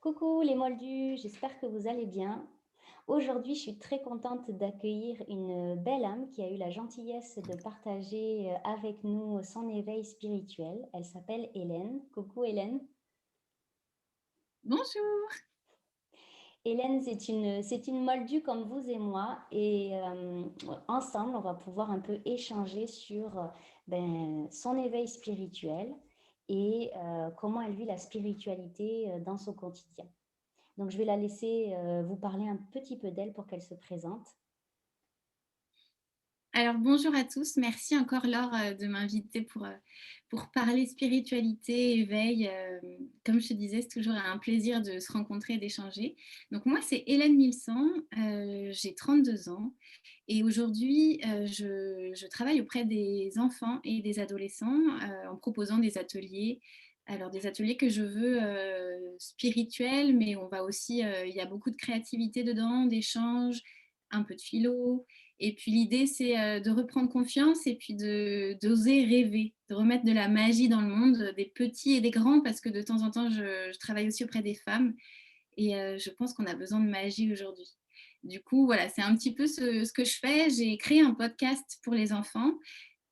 Coucou les Moldus, j'espère que vous allez bien. Aujourd'hui, je suis très contente d'accueillir une belle âme qui a eu la gentillesse de partager avec nous son éveil spirituel. Elle s'appelle Hélène. Coucou Hélène. Bonjour. Hélène, c'est une Moldue comme vous et moi et ensemble, on va pouvoir un peu échanger sur son éveil spirituel et comment elle vit la spiritualité dans son quotidien. Donc, je vais la laisser vous parler un petit peu d'elle pour qu'elle se présente. Alors bonjour à tous, merci encore Laure de m'inviter pour parler spiritualité, éveil. Comme je te disais, c'est toujours un plaisir de se rencontrer et d'échanger. Donc moi, c'est Hélène Milsan, j'ai 32 ans et aujourd'hui, je travaille auprès des enfants et des adolescents en proposant des ateliers. Alors des ateliers que je veux spirituels, mais on va aussi, il y a beaucoup de créativité dedans, d'échanges, un peu de philo. Et puis l'idée, c'est de reprendre confiance et puis d'oser rêver, de remettre de la magie dans le monde, des petits et des grands, parce que de temps en temps, je travaille aussi auprès des femmes et je pense qu'on a besoin de magie aujourd'hui. Du coup, voilà, c'est un petit peu ce que je fais. J'ai créé un podcast pour les enfants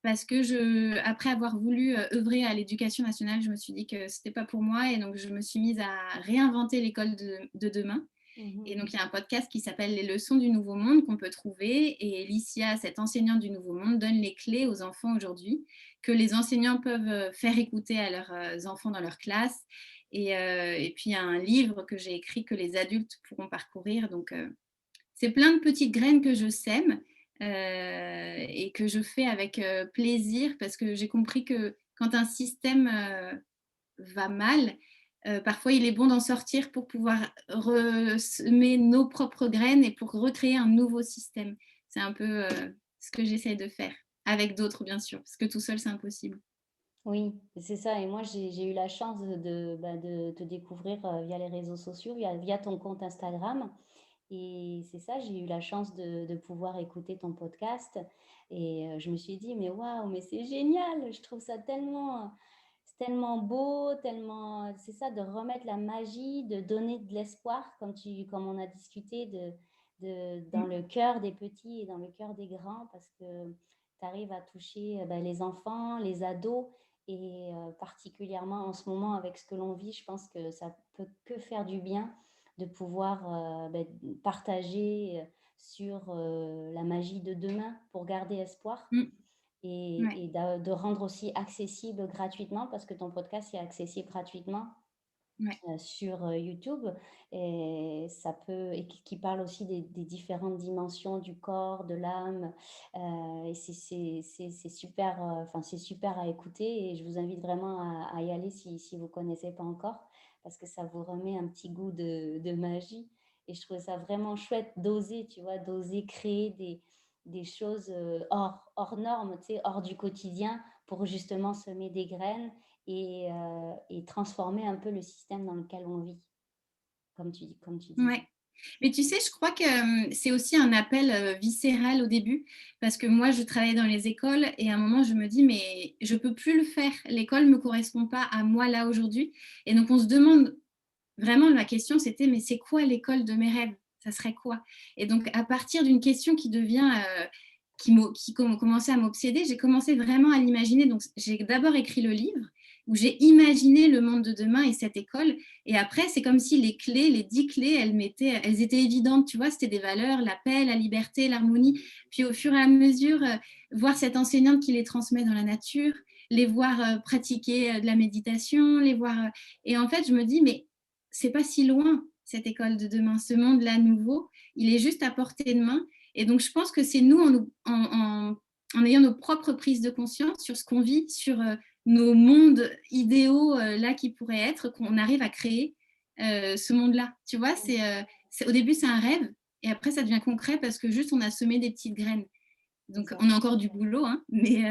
parce que après avoir voulu œuvrer à l'éducation nationale, je me suis dit que ce n'était pas pour moi et donc je me suis mise à réinventer l'école de demain. Et Mhm. donc, il y a un podcast qui s'appelle Les leçons du Nouveau Monde qu'on peut trouver. Et Licia, cette enseignante du Nouveau Monde, donne les clés aux enfants aujourd'hui que les enseignants peuvent faire écouter à leurs enfants dans leur classe. Et puis, il y a un livre que j'ai écrit que les adultes pourront parcourir. Donc, c'est plein de petites graines que je sème et que je fais avec plaisir parce que j'ai compris que quand un système va mal, parfois il est bon d'en sortir pour pouvoir semer nos propres graines et pour recréer un nouveau système. C'est un peu ce que j'essaie de faire, avec d'autres bien sûr, parce que tout seul c'est impossible. Oui, c'est ça. Et moi, j'ai eu la chance de te découvrir via les réseaux sociaux, via ton compte Instagram. Et c'est ça, j'ai eu la chance de pouvoir écouter ton podcast. Et je me suis dit, mais waouh, mais c'est génial. Je trouve ça c'est tellement beau, tellement, c'est ça, de remettre la magie, de donner de l'espoir, comme on a discuté, dans Mm. le cœur des petits et dans le cœur des grands, parce que tu arrives à toucher les enfants, les ados, et particulièrement en ce moment avec ce que l'on vit, je pense que ça peut que faire du bien de pouvoir partager sur la magie de demain pour garder espoir Mm. Ouais. et de rendre aussi accessible gratuitement, parce que ton podcast est accessible gratuitement Ouais. sur YouTube, et ça peut et qui parle aussi des différentes dimensions du corps, de l'âme, et c'est super, enfin c'est super à écouter, et je vous invite vraiment à y aller si vous connaissez pas encore, parce que ça vous remet un petit goût de magie, et je trouvais ça vraiment chouette d'oser, tu vois, d'oser créer des choses hors normes, tu sais, hors du quotidien, pour justement semer des graines et transformer un peu le système dans lequel on vit, comme tu disais. Ouais. Mais tu sais, je crois que c'est aussi un appel viscéral au début, parce que moi, je travaillais dans les écoles et à un moment, je me dis, mais je peux plus le faire. L'école ne me correspond pas à moi là aujourd'hui. Et donc, on se demande vraiment, la question, c'était, mais c'est quoi l'école de mes rêves? Ça serait quoi? Et donc, à partir d'une question qui devient, qui commençait à m'obséder, j'ai commencé vraiment à l'imaginer. Donc, j'ai d'abord écrit le livre où j'ai imaginé le monde de demain et cette école. Et après, c'est comme si les clés, les 10 clés, elles étaient évidentes. Tu vois, c'était des valeurs, la paix, la liberté, l'harmonie. Puis au fur et à mesure, voir cette enseignante qui les transmet dans la nature, les voir pratiquer de la méditation, les voir. Et en fait, je me dis, mais c'est pas si loin cette école de demain, ce monde-là nouveau, il est juste à portée de main. Et donc, je pense que c'est nous, en ayant nos propres prises de conscience sur ce qu'on vit, sur nos mondes idéaux là qui pourraient être, qu'on arrive à créer ce monde-là. Tu vois, au début, c'est un rêve, et après, ça devient concret parce que juste, on a semé des petites graines. C'est Donc, ça. on a encore du boulot, hein, mais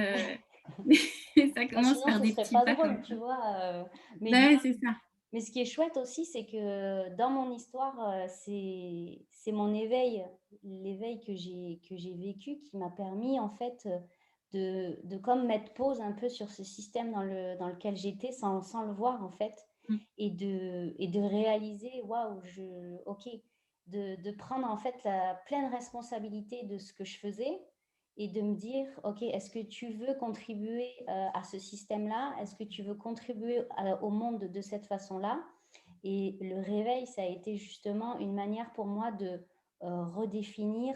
ça Bah, commence sinon, par ce des serait petits pas pas drôle, comme tu ça. vois. Mais Ben, ouais, c'est ça. mais ce qui est chouette aussi, c'est que dans mon histoire, c'est mon éveil, l'éveil que j'ai vécu, qui m'a permis en fait de comme mettre pause un peu sur ce système dans lequel j'étais sans le voir en fait. Mmh. et de réaliser, waouh, ok, de prendre en fait la pleine responsabilité de ce que je faisais et de me dire, ok, est-ce que tu veux contribuer à ce système-là? Est-ce que tu veux contribuer au monde de cette façon-là? Et le réveil, ça a été justement une manière pour moi de redéfinir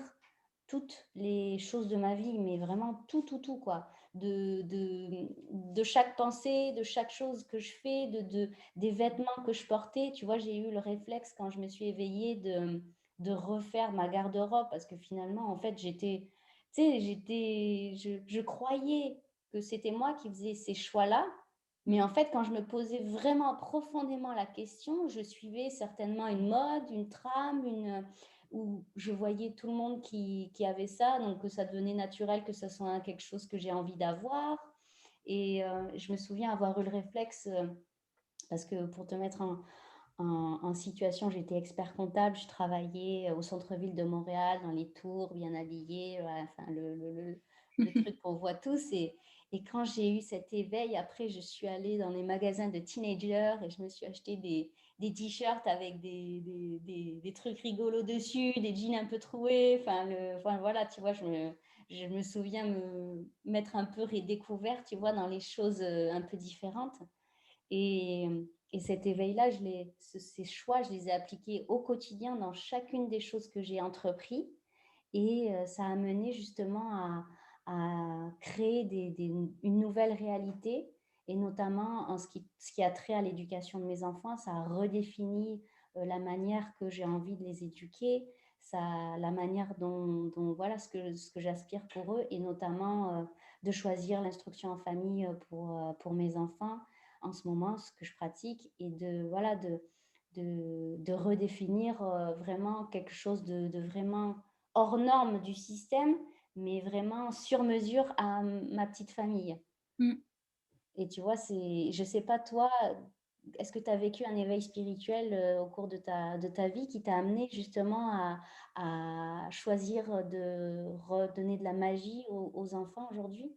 toutes les choses de ma vie, mais vraiment tout, tout, tout, quoi. De chaque pensée, de chaque chose que je fais, des vêtements que je portais. Tu vois, j'ai eu le réflexe quand je me suis éveillée de refaire ma garde-robe parce que finalement, en fait, tu sais, je croyais que c'était moi qui faisais ces choix-là, mais en fait, quand je me posais vraiment profondément la question, je suivais certainement une mode, une trame, où je voyais tout le monde qui avait ça, donc que ça devenait naturel que ce soit quelque chose que j'ai envie d'avoir. Et je me souviens avoir eu le réflexe, parce que pour te mettre en situation, j'étais expert comptable, je travaillais au centre-ville de Montréal, dans les tours, bien habillée, enfin, le truc qu'on voit tous. Et quand j'ai eu cet éveil, après, je suis allée dans les magasins de teenagers et je me suis acheté des t-shirts avec des trucs rigolos dessus, des jeans un peu troués. Enfin, voilà, tu vois, je me souviens me mettre un peu redécouvert, tu vois, dans les choses un peu différentes. Et, et cet éveil-là, ces choix, je les ai appliqués au quotidien dans chacune des choses que j'ai entrepris. Et ça a mené justement à créer une nouvelle réalité. Et notamment en ce qui a trait à l'éducation de mes enfants, ça a redéfini la manière que j'ai envie de les éduquer, la manière voilà, ce que j'aspire pour eux, et notamment de choisir l'instruction en famille pour mes enfants en ce moment, ce que je pratique, et voilà, de redéfinir vraiment quelque chose de vraiment hors norme du système, mais vraiment sur mesure à ma petite famille. Mmh. Et tu vois, je sais pas toi, est-ce que tu as vécu un éveil spirituel au cours de ta vie qui t'a amené justement à choisir de redonner de la magie aux enfants aujourd'hui?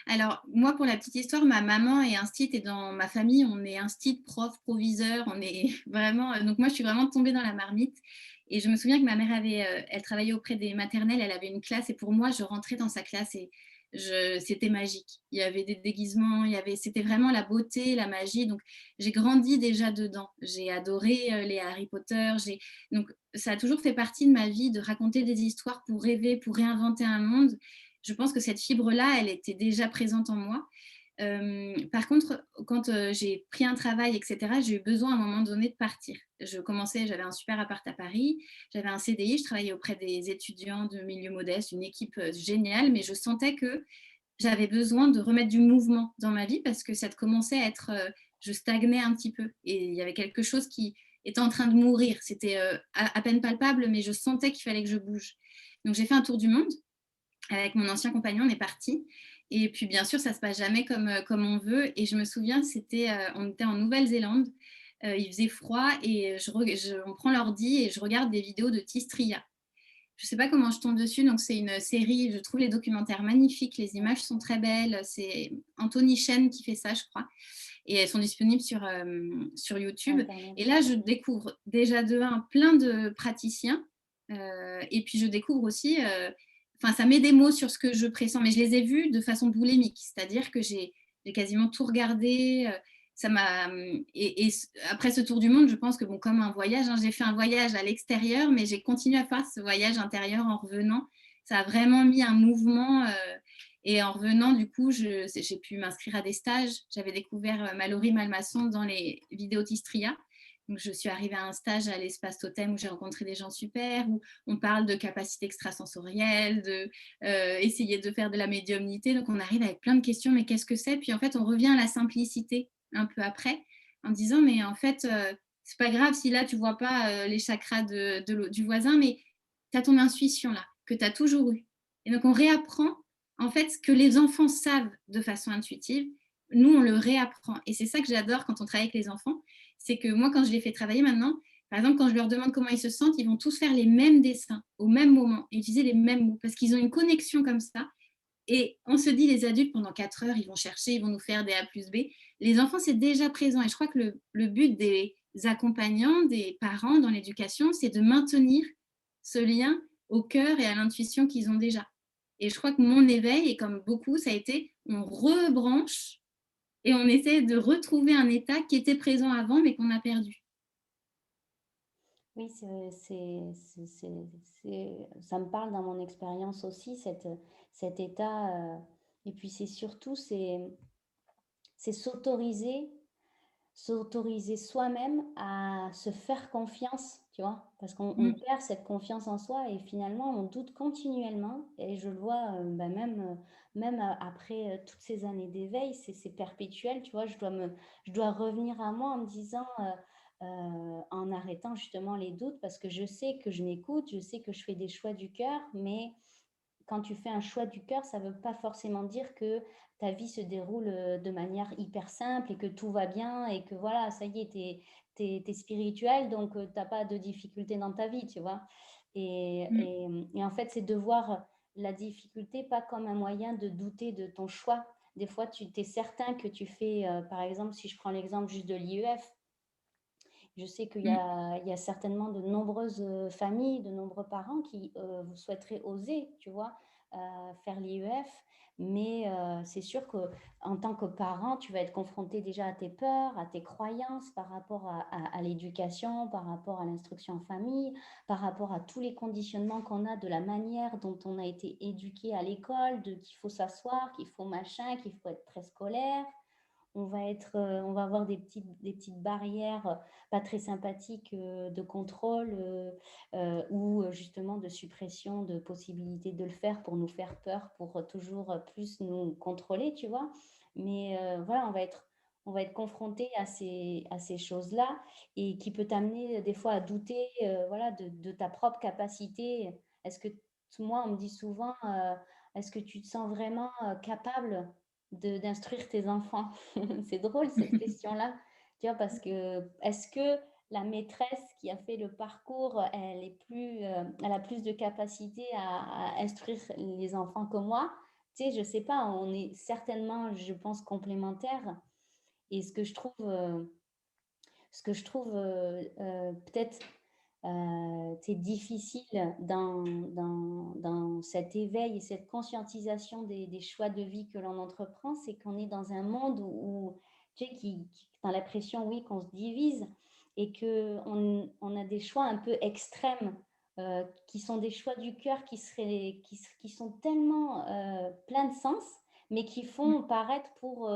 Alors, moi, pour la petite histoire, ma maman est instite et dans ma famille, on est instite, prof, proviseur, on est vraiment, donc moi, je suis vraiment tombée dans la marmite et je me souviens que ma mère elle travaillait auprès des maternelles, elle avait une classe et pour moi, je rentrais dans sa classe et c'était magique. Il y avait des déguisements, c'était vraiment la beauté, la magie, donc j'ai grandi déjà dedans. J'ai adoré, les Harry Potter, donc ça a toujours fait partie de ma vie de raconter des histoires pour rêver, pour réinventer un monde. Je pense que cette fibre-là, elle était déjà présente en moi. Par contre, quand j'ai pris un travail, etc., j'ai eu besoin à un moment donné de partir. J'avais un super appart à Paris, j'avais un CDI, je travaillais auprès des étudiants de milieu modeste, une équipe géniale, mais je sentais que j'avais besoin de remettre du mouvement dans ma vie parce que ça commençait à être, je stagnais un petit peu et il y avait quelque chose qui était en train de mourir. C'était à peine palpable, mais je sentais qu'il fallait que je bouge. Donc j'ai fait un tour du monde avec mon ancien compagnon, on est parti. Et puis, bien sûr, ça ne se passe jamais comme on veut. Et je me souviens, on était en Nouvelle-Zélande, il faisait froid et on prend l'ordi et je regarde des vidéos de Tistria. Je ne sais pas comment je tombe dessus, donc c'est une série, je trouve les documentaires magnifiques, les images sont très belles. C'est Anthony Chen qui fait ça, je crois. Et elles sont disponibles sur YouTube. Internet. Et là, je découvre déjà de un plein de praticiens. Et puis, je découvre aussi enfin, ça met des mots sur ce que je pressens, mais je les ai vus de façon boulémique, c'est-à-dire que j'ai quasiment tout regardé. Ça m'a après ce tour du monde, je pense que bon, comme un voyage, hein, j'ai fait un voyage à l'extérieur, mais j'ai continué à faire ce voyage intérieur en revenant. Ça a vraiment mis un mouvement. Et en revenant, du coup, j'ai pu m'inscrire à des stages. J'avais découvert Mallory Malmasson dans les vidéos Tistria. Donc, je suis arrivée à un stage à l'espace Totem où j'ai rencontré des gens super, où on parle de capacités extrasensorielles, essayer de faire de la médiumnité. Donc, on arrive avec plein de questions, mais qu'est-ce que c'est? Puis, en fait, on revient à la simplicité un peu après, en disant, mais en fait, c'est pas grave si là, tu vois pas les chakras du voisin, mais tu as ton intuition là, que tu as toujours eu. Et donc, on réapprend, en fait, ce que les enfants savent de façon intuitive. Nous, on le réapprend. Et c'est ça que j'adore quand on travaille avec les enfants, c'est que moi, quand je les fais travailler maintenant, par exemple, quand je leur demande comment ils se sentent, ils vont tous faire les mêmes dessins au même moment et utiliser les mêmes mots parce qu'ils ont une connexion comme ça Et on se dit, les adultes, pendant 4 heures, ils vont chercher, ils vont nous faire des A plus B. Les enfants, c'est déjà présent. Et je crois que le but des accompagnants, des parents dans l'éducation, c'est de maintenir ce lien au cœur et à l'intuition qu'ils ont déjà. Et je crois que mon éveil, et comme beaucoup, ça a été, on rebranche et on essaie de retrouver un état qui était présent avant, mais qu'on a perdu. Oui, ça me parle dans mon expérience aussi, cet état, et puis c'est surtout, c'est s'autoriser soi-même à se faire confiance, tu vois? Parce qu'on Mmh, perd cette confiance en soi et finalement on doute continuellement et je le vois, bah, même après, toutes ces années d'éveil, c'est perpétuel, tu vois? Je dois revenir à moi en me disant, en arrêtant justement les doutes parce que je sais que je m'écoute, je sais que je fais des choix du cœur, mais quand tu fais un choix du cœur, ça ne veut pas forcément dire que ta vie se déroule, de manière hyper simple et que tout va bien et que voilà, ça y est, tu es spirituel donc tu as pas de difficultés dans ta vie, tu vois? mmh, Et en fait, c'est de voir la difficulté pas comme un moyen de douter de ton choix. Des fois, tu es certain que tu fais, par exemple, si je prends l'exemple juste de l'IEF, je sais mmh. il y a certainement de nombreuses, familles, de nombreux parents qui, vous souhaiteraient oser, tu vois, faire l'IEF. Mais, c'est sûr qu'en tant que parent, tu vas être confronté déjà à tes peurs, à tes croyances par rapport à l'éducation, par rapport à l'instruction en famille, par rapport à tous les conditionnements qu'on a de la manière dont on a été éduqué à l'école, de qu'il faut s'asseoir, qu'il faut machin, qu'il faut être très scolaire. On va avoir des petites barrières, pas très sympathiques, de contrôle, ou, justement de suppression de possibilité de le faire pour nous faire peur, pour, toujours, plus nous contrôler, tu vois? Mais, voilà, on va être confronté à ces choses-là et qui peut t'amener, des fois à douter, voilà, de ta propre capacité. Est-ce que moi, on me dit souvent, «Est-ce que tu te sens vraiment, capable de d'instruire tes enfants?» C'est drôle cette question-là, tu vois? Parce que est-ce que la maîtresse qui a fait le parcours, elle a plus de capacité à instruire les enfants que moi? Tu sais, je sais pas, on est certainement, je pense, complémentaires et ce que je trouve, peut-être, c'est difficile dans cet éveil et cette conscientisation des choix de vie que l'on entreprend, c'est qu'on est dans un monde où tu sais, qui tu as l'impression, oui, qu'on se divise et qu'on a des choix un peu extrêmes, qui sont des choix du cœur qui sont tellement, pleins de sens, mais qui font paraître pour,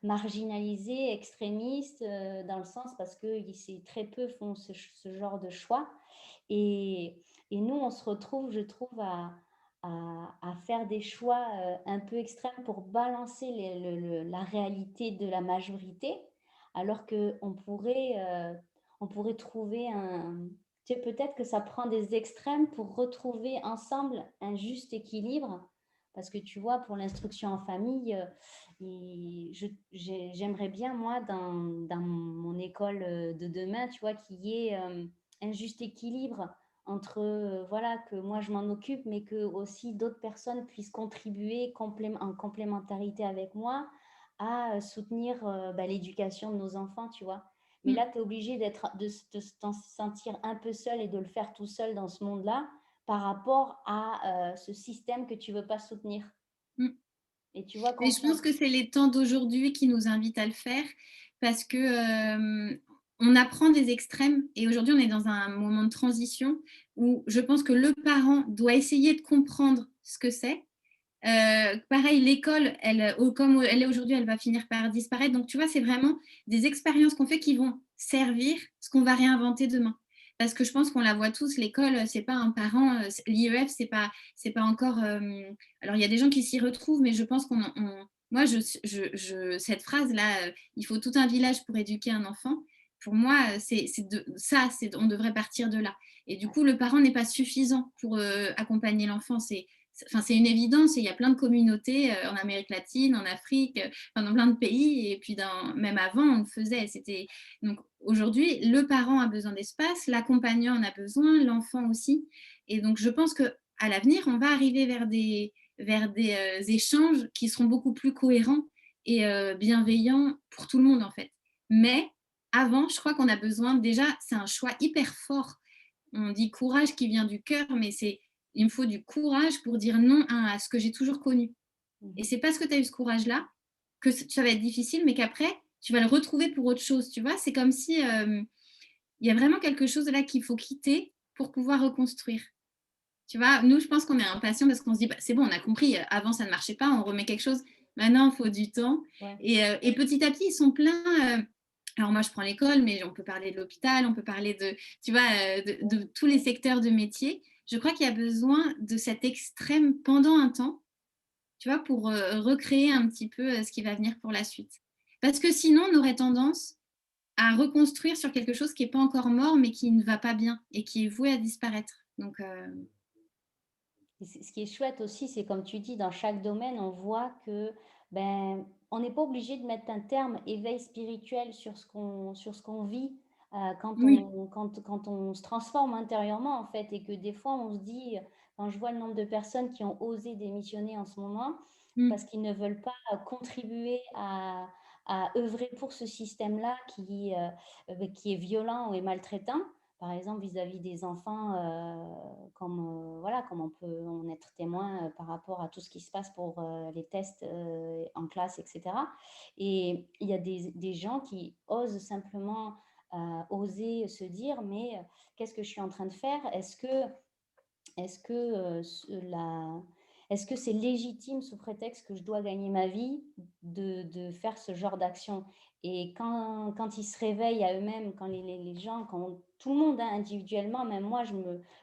marginalisés, extrémistes, dans le sens parce que c'est très peu font ce genre de choix et nous, on se retrouve, je trouve, à faire des choix, un peu extrêmes pour balancer la réalité de la majorité, alors on pourrait trouver un tu sais, peut-être que ça prend des extrêmes pour retrouver ensemble un juste équilibre. Parce que tu vois, pour l'instruction en famille, et j'aimerais bien, moi, dans mon école, de demain, tu vois, qu'il y ait, un juste équilibre entre, voilà, que moi je m'en occupe, mais que aussi d'autres personnes puissent contribuer en complémentarité avec moi à, soutenir, bah, l'éducation de nos enfants, tu vois? Mais Mmh. là, tu es obligé de t'en sentir un peu seul et de le faire tout seul dans ce monde-là, par rapport à, ce système que tu veux pas soutenir. Mmh. Et tu vois, Mais je pense que c'est les temps d'aujourd'hui qui nous invitent à le faire parce que, on apprend des extrêmes et aujourd'hui, on est dans un moment de transition où je pense que le parent doit essayer de comprendre ce que c'est. Pareil, l'école, comme elle est aujourd'hui, elle va finir par disparaître. Donc, tu vois, c'est vraiment des expériences qu'on fait qui vont servir ce qu'on va réinventer demain. Parce que je pense qu'on la voit tous, l'école, c'est pas un parent, l'IEF, c'est pas encore. Alors, il y a des gens qui s'y retrouvent, mais je pense moi, cette phrase-là, il faut tout un village pour éduquer un enfant. Pour moi, on devrait partir de là. Et du ouais, coup, le parent n'est pas suffisant pour accompagner l'enfant. C'est une évidence. Il y a plein de communautés en Amérique latine, en Afrique, dans plein de pays. Et puis, même avant, on le faisait. Donc, aujourd'hui, le parent a besoin d'espace, l'accompagnant en a besoin, l'enfant aussi. Et donc, je pense qu'à l'avenir, on va arriver vers vers des échanges qui seront beaucoup plus cohérents et bienveillants pour tout le monde en fait. Mais avant, je crois qu'on a besoin déjà, c'est un choix hyper fort. On dit courage qui vient du cœur, mais il me faut du courage pour dire non à ce que j'ai toujours connu. Et Mmh. c'est parce que tu as eu ce courage-là que ça va être difficile, mais qu'après, tu vas le retrouver pour autre chose, tu vois. C'est comme si il y a vraiment quelque chose là qu'il faut quitter pour pouvoir reconstruire. Tu vois, nous, je pense qu'on est impatient parce qu'on se dit, bah, c'est bon, on a compris, avant ça ne marchait pas, on remet quelque chose. Maintenant, il faut du temps. Ouais. Et petit à petit, ils sont pleins. Alors moi, je prends l'école, mais on peut parler de l'hôpital, on peut parler de, tu vois, de tous les secteurs de métier. Je crois qu'il y a besoin de cet extrême pendant un temps, tu vois, pour recréer un petit peu ce qui va venir pour la suite. Parce que sinon, on aurait tendance à reconstruire sur quelque chose qui n'est pas encore mort, mais qui ne va pas bien et qui est voué à disparaître. Donc, Et ce qui est chouette aussi, c'est comme tu dis, dans chaque domaine, on voit que, ben, on n'est pas obligé de mettre un terme éveil spirituel sur ce qu'on vit, oui. quand on se transforme intérieurement, en fait, et que des fois, on se dit, quand je vois le nombre de personnes qui ont osé démissionner en ce moment, parce Mm. qu'ils ne veulent pas contribuer à œuvrer pour ce système-là qui est violent et maltraitant, par exemple vis-à-vis des enfants, voilà, comme on peut en être témoin par rapport à tout ce qui se passe pour les tests en classe, etc. Et il y a des gens qui osent simplement oser se dire, mais qu'est-ce que je suis en train de faire? Est-ce que, la est-ce que c'est légitime sous prétexte que je dois gagner ma vie de faire ce genre d'action? Et quand ils se réveillent à eux-mêmes, quand les gens, quand tout le monde, hein, individuellement, même moi,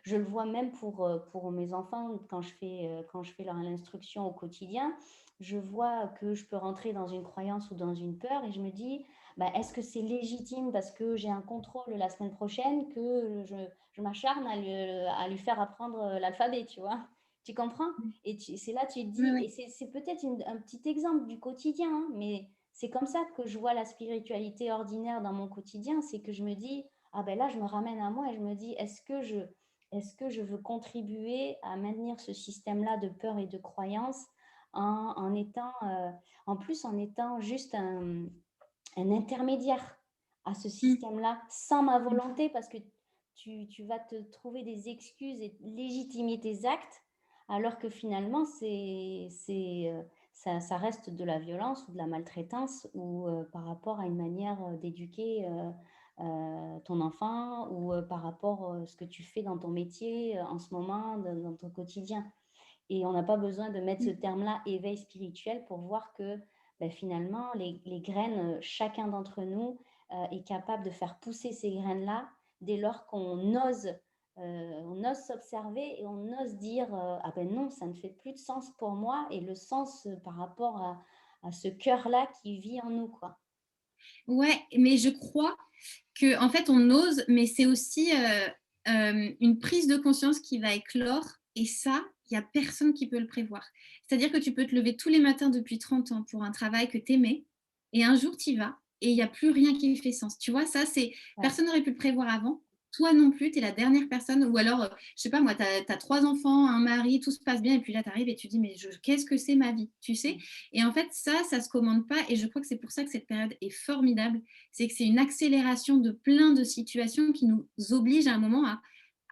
je le vois même pour mes enfants quand je fais l'instruction au quotidien, je vois que je peux rentrer dans une croyance ou dans une peur et je me dis: «Bah, est-ce que c'est légitime parce que j'ai un contrôle la semaine prochaine que je m'acharne à lui faire apprendre l'alphabet, tu vois? Tu comprends? Et c'est là, tu te Oui, dis, et oui. c'est peut-être un petit exemple du quotidien, hein, mais c'est comme ça que je vois la spiritualité ordinaire dans mon quotidien, c'est que je me dis, ah ben là, je me ramène à moi et je me dis, est-ce que je veux contribuer à maintenir ce système-là de peur et de croyance en étant, en plus, en étant juste un intermédiaire à ce Mm. système-là, sans ma Mm. volonté, parce que tu vas te trouver des excuses et légitimer tes actes, alors que finalement, ça reste de la violence ou de la maltraitance, ou par rapport à une manière d'éduquer ton enfant, ou par rapport à ce que tu fais dans ton métier en ce moment, dans ton quotidien. Et on n'a pas besoin de mettre ce Mm. terme-là, éveil spirituel, pour voir que ben, finalement, les graines, chacun d'entre nous est capable de faire pousser ces graines-là dès lors on ose s'observer et on ose dire ah ben non, ça ne fait plus de sens pour moi, et le sens par rapport à ce cœur-là qui vit en nous, quoi. Ouais, mais je crois que en fait, on ose, mais c'est aussi une prise de conscience qui va éclore. Et ça, il n'y a personne qui peut le prévoir. C'est-à-dire que tu peux te lever tous les matins depuis 30 ans pour un travail que tu aimais, et un jour, tu y vas, et il n'y a plus rien qui fait sens. Tu vois, ça, c'est Ouais. personne n'aurait pu le prévoir avant. Toi non plus, tu es la dernière personne. Ou alors, je sais pas moi, tu as 3 enfants, un mari, tout se passe bien, et puis là, tu arrives et tu dis, mais qu'est-ce que c'est ma vie, tu sais? Et en fait, ça se commande pas. Et je crois que c'est pour ça que cette période est formidable, c'est que c'est une accélération de plein de situations qui nous obligent à un moment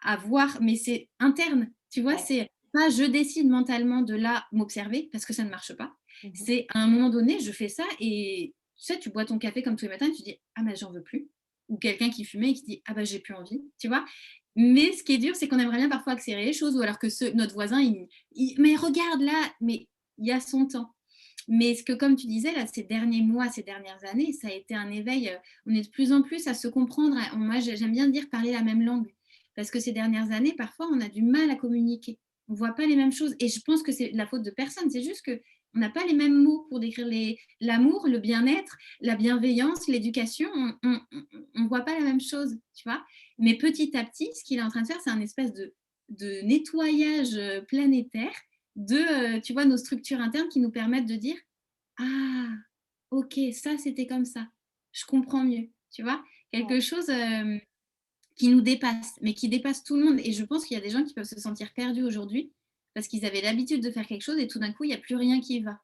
à voir, mais c'est interne, tu vois, Ouais. c'est pas je décide mentalement de là m'observer parce que ça ne marche pas. Mhm. C'est à un moment donné, je fais ça et tu sais, tu bois ton café comme tous les matins et tu dis ah ben j'en veux plus. Ou quelqu'un qui fumait et qui dit ah ben j'ai plus envie, tu vois. Mais ce qui est dur, c'est qu'on aimerait bien parfois accélérer les choses ou alors que notre voisin, mais regarde là, mais il y a son temps. Mais ce que, comme tu disais, là, ces derniers mois, ces dernières années, ça a été un éveil. On est de plus en plus à se comprendre. Moi, j'aime bien dire parler la même langue. Parce que ces dernières années, parfois, on a du mal à communiquer. On ne voit pas les mêmes choses. Et je pense que c'est la faute de personne. C'est juste qu'on n'a pas les mêmes mots pour décrire l'amour, le bien-être, la bienveillance, l'éducation. On ne voit pas la même chose, tu vois. Mais petit à petit, ce qu'il est en train de faire, c'est un espèce de nettoyage planétaire de, tu vois, nos structures internes qui nous permettent de dire ah, ok, ça c'était comme ça, je comprends mieux, tu vois, Ouais. quelque chose qui nous dépasse, mais qui dépasse tout le monde. Et je pense qu'il y a des gens qui peuvent se sentir perdus aujourd'hui parce qu'ils avaient l'habitude de faire quelque chose et tout d'un coup, il n'y a plus rien qui va.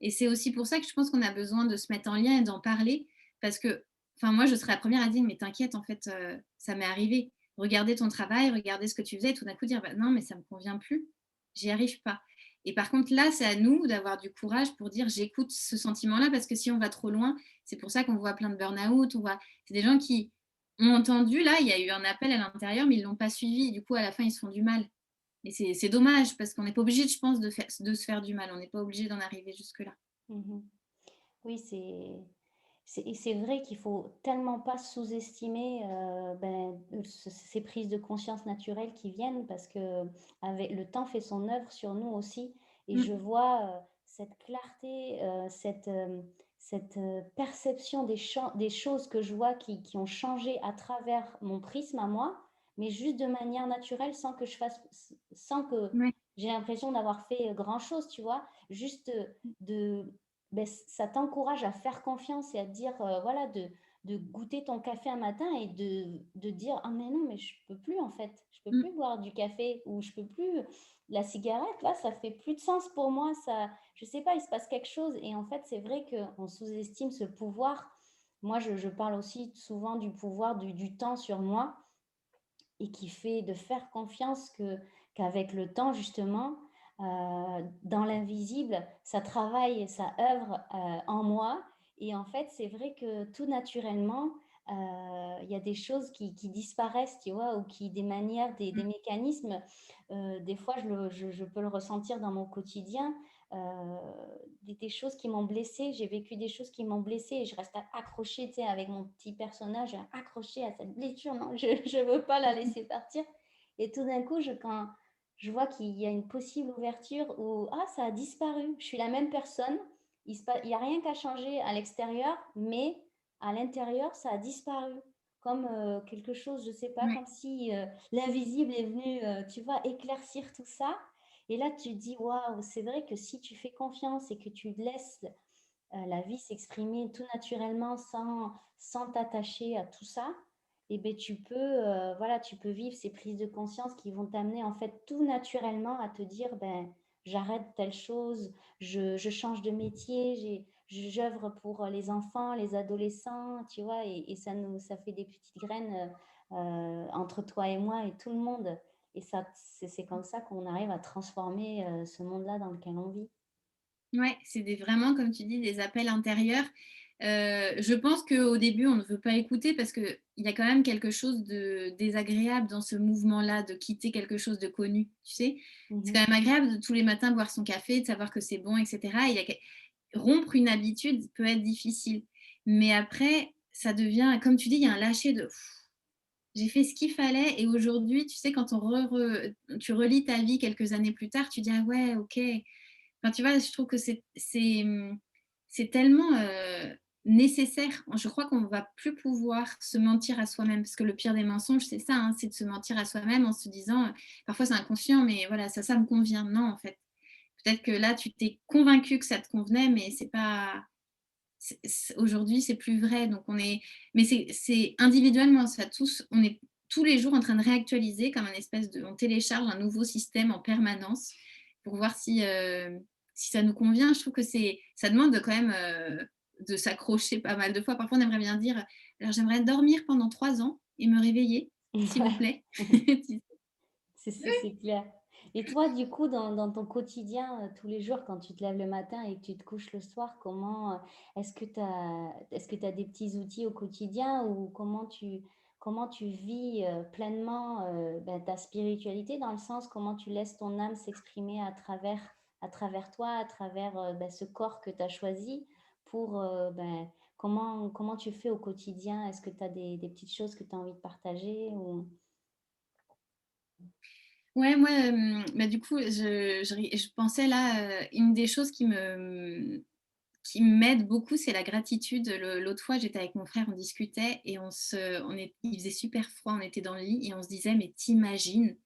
Et c'est aussi pour ça que je pense qu'on a besoin de se mettre en lien et d'en parler parce que, enfin, moi, je serais la première à dire: «Mais t'inquiète, en fait, ça m'est arrivé. Regarder ton travail, regarder ce que tu faisais et tout d'un coup dire: "Bah, non, mais ça me convient plus, j'y arrive pas"». Et par contre, là, c'est à nous d'avoir du courage pour dire: «J'écoute ce sentiment-là», parce que si on va trop loin, c'est pour ça qu'on voit plein de burn-out, on voit c'est des gens qui ont entendu, là, il y a eu un appel à l'intérieur, mais ils l'ont pas suivi. Du coup, à la fin, ils se font du mal. Et c'est dommage parce qu'on n'est pas obligé, je pense, de se faire du mal. On n'est pas obligé d'en arriver jusque-là. Mhm. Oui, et c'est vrai qu'il faut tellement pas sous-estimer ces prises de conscience naturelles qui viennent parce que avec le temps fait son œuvre sur nous aussi. Et je Mmh, vois cette clarté, cette perception des choses que je vois qui ont changé à travers mon prisme à moi, mais juste de manière naturelle sans que ouais, j'ai l'impression d'avoir fait grand-chose, tu vois. Juste de ben, ça t'encourage à faire confiance et à te dire, voilà, de goûter ton café un matin et de dire, ah mais non, mais je peux plus en fait, je peux mmh, plus boire du café ou je peux plus, la cigarette, là, ça fait plus de sens pour moi, ça, je sais pas, il se passe quelque chose. Et en fait, c'est vrai qu'on sous-estime ce pouvoir. Moi, je parle aussi souvent du pouvoir du temps sur moi et qui fait de faire confiance qu'avec le temps, justement, dans l'invisible, ça travaille, ça œuvre en moi. Et en fait, c'est vrai que tout naturellement, il y a des choses qui disparaissent, tu vois, ou des manières, des mmh, mécanismes. Des fois, je peux le ressentir dans mon quotidien. euh, des choses qui m'ont blessée, j'ai vécu des choses qui m'ont blessée et je reste accrochée, tu sais, avec mon petit personnage, accrochée à cette blessure. Non, je ne veux pas la laisser partir. Et tout d'un coup, quand je vois qu'il y a une possible ouverture où, ah, ça a disparu, je suis la même personne, il n'y a rien qu'à changer à l'extérieur, mais à l'intérieur, ça a disparu. Comme quelque chose, je ne sais pas, ouais. comme si l'invisible est venu, tu vois, éclaircir tout ça. Et là, tu te dis, waouh, c'est vrai que si tu fais confiance et que tu laisses la vie s'exprimer tout naturellement sans t'attacher à tout ça, et ben voilà, tu peux vivre ces prises de conscience qui vont t'amener en fait tout naturellement à te dire, ben, j'arrête telle chose, je change de métier, j'œuvre pour les enfants, les adolescents, tu vois, et ça fait des petites graines entre toi et moi et tout le monde. Et ça, c'est comme ça qu'on arrive à transformer ce monde-là dans lequel on vit. Ouais, c'est vraiment, comme tu dis, des appels intérieurs. Je pense qu'au début, on ne veut pas écouter parce qu'il y a quand même quelque chose de désagréable dans ce mouvement-là, de quitter quelque chose de connu, tu sais? C'est Mhm. quand même agréable de tous les matins boire son café, de savoir que c'est bon, et cetera. Rompre une habitude peut être difficile. Mais après, ça devient, comme tu dis, il y a un lâcher de: «J'ai fait ce qu'il fallait», et aujourd'hui, tu sais, quand tu relis ta vie quelques années plus tard, tu dis: «Ah ouais, OK». Enfin, tu vois, je trouve que c'est tellement, nécessaire. Je crois qu'on ne va plus pouvoir se mentir à soi-même parce que le pire des mensonges, c'est ça, hein, c'est de se mentir à soi-même en se disant, parfois c'est inconscient, mais voilà, ça me convient. Non, en fait. Peut-être que là, tu t'es convaincu que ça te convenait, mais c'est pas aujourd'hui, c'est plus vrai. Donc mais c'est individuellement, ça tous, on est tous les jours en train de réactualiser comme un espèce de, on télécharge un nouveau système en permanence pour voir si ça nous convient. Je trouve que ça demande quand même de s'accrocher pas mal de fois. Parfois, on aimerait bien dire, alors j'aimerais dormir pendant 3 ans et me réveiller, s'il vous Ouais. plaît. C'est clair. Et toi, du coup, dans ton quotidien, tous les jours, quand tu te lèves le matin et que tu te couches le soir, est-ce que tu as des petits outils au quotidien ou comment tu vis pleinement ta spiritualité dans le sens comment tu laisses ton âme s'exprimer à travers toi, à travers ce corps que tu as choisi pour comment tu fais au quotidien? Est-ce que tu as des petites choses que tu as envie de partager ou... Ouais, moi, bah, du coup, je pensais là, une des choses qui m'aide beaucoup, c'est la gratitude. L'autre fois, j'étais avec mon frère, on discutait et il faisait super froid, on était dans le lit et on se disait, mais t'imagines